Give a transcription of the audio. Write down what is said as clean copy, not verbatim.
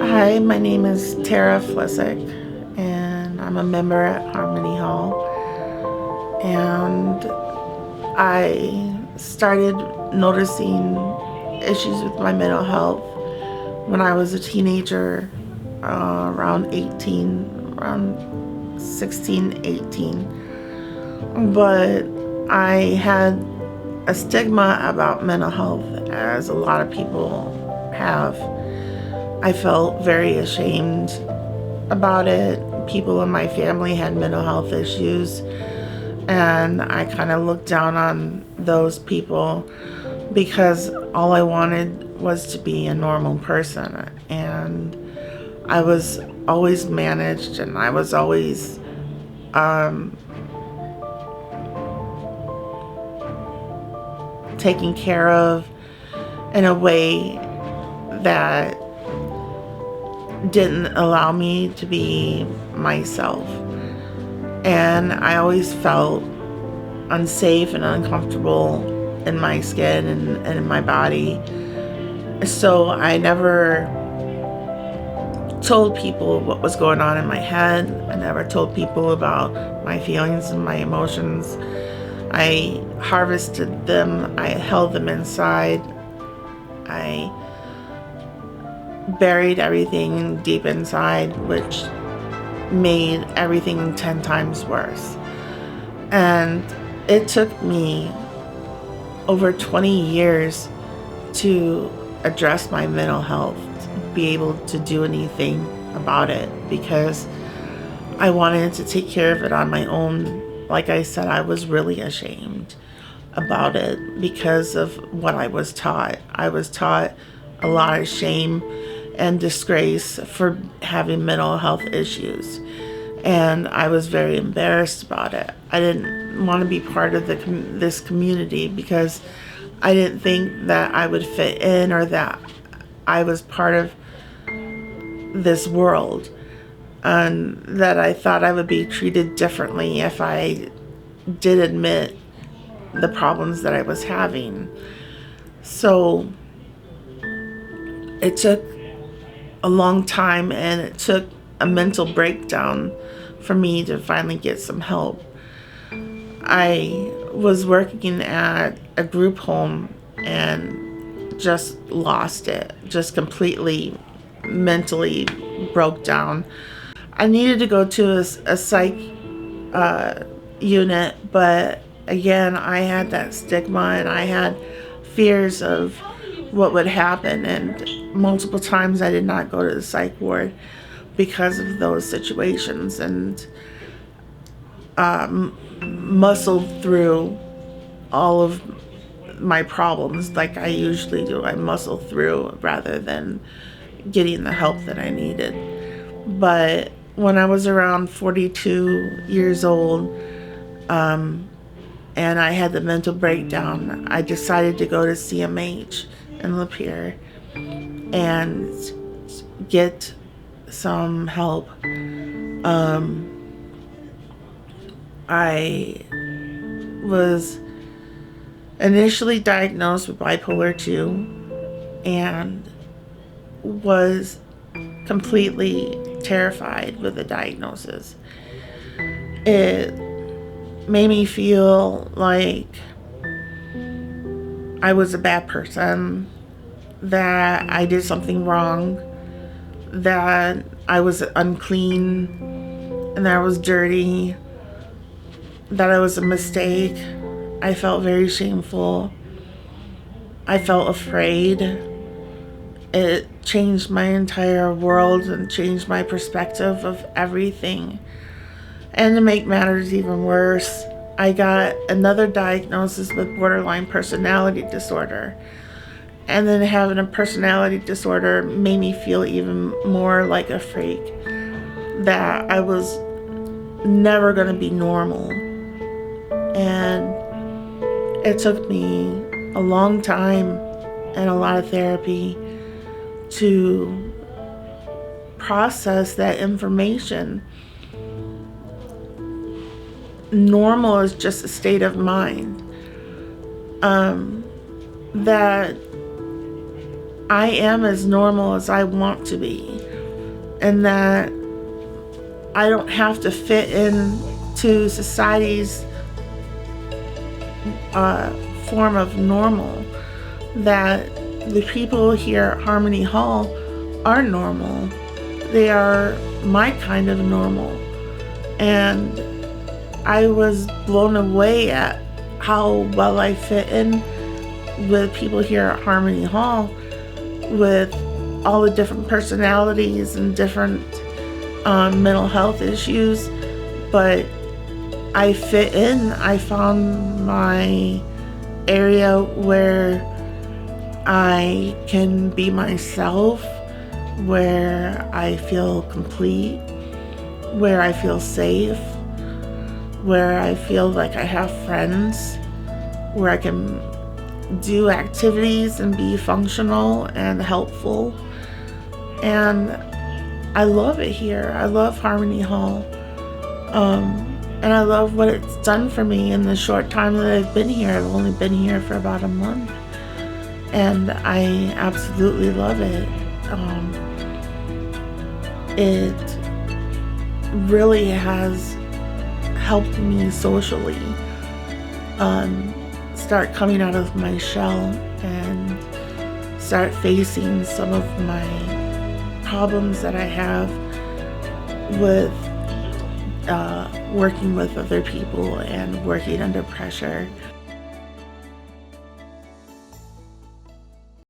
Hi, my name is Tarah and I'm a member at Harmony Hall. And I started noticing issues with my mental health when I was a teenager, around 18, around 16, 18. But I had a stigma about mental health, as a lot of people have. I felt very ashamed about it. People in my family had mental health issues, and I kind of looked down on those people because all I wanted was to be a normal person. And I was always managed, and I was always taken care of in a way that didn't allow me to be myself. And I always felt unsafe and uncomfortable in my skin and in my body. So I never told people what was going on in my head. I never told people about my feelings and my emotions. I harvested them, I held them inside. I buried everything deep inside, which made everything 10 times worse. And it took me over 20 years to address my mental health, to be able to do anything about it, because I wanted to take care of it on my own. Like I said, I was really ashamed about it because of what I was taught. I was taught a lot of shame and disgrace for having mental health issues. And I was very embarrassed about it. I didn't want to be part of this community because I didn't think that I would fit in, or that I was part of this world, and that I thought I would be treated differently if I did admit the problems that I was having. So it took a long time, and it took a mental breakdown for me to finally get some help. I was working at a group home and just lost it, just completely mentally broke down. I needed to go to a psych unit, but again, I had that stigma and I had fears of what would happen, and multiple times I did not go to the psych ward because of those situations, and muscled through all of my problems like I usually do. I muscle through rather than getting the help that I needed. But when I was around 42 years old, and I had the mental breakdown, I decided to go to CMH in Lapeer and get some help. I was initially diagnosed with bipolar 2 and was completely terrified with the diagnosis. It made me feel like I was a bad person, that I did something wrong, that I was unclean, and that I was dirty, that I was a mistake. I felt very shameful. I felt afraid. It changed my entire world and changed my perspective of everything. And to make matters even worse, I got another diagnosis with borderline personality disorder. And then having a personality disorder made me feel even more like a freak, that I was never going to be normal. And it took me a long time and a lot of therapy to process that information. Normal is just a state of mind. That I am as normal as I want to be. and that I don't have to fit in to society's form of normal, that the people here at Harmony Hall are normal. They are my kind of normal. And I was blown away at how well I fit in with people here at Harmony Hall, with all the different personalities and different mental health issues. But I fit in. I found my area where I can be myself, where I feel complete, where I feel safe, where I feel like I have friends, where I can do activities and be functional and helpful. And I love it here. I love Harmony Hall. And I love what it's done for me in the short time that I've been here. I've only been here for about a month, and I absolutely love it. It really has helped me socially start coming out of my shell and start facing some of my problems that I have with working with other people and working under pressure.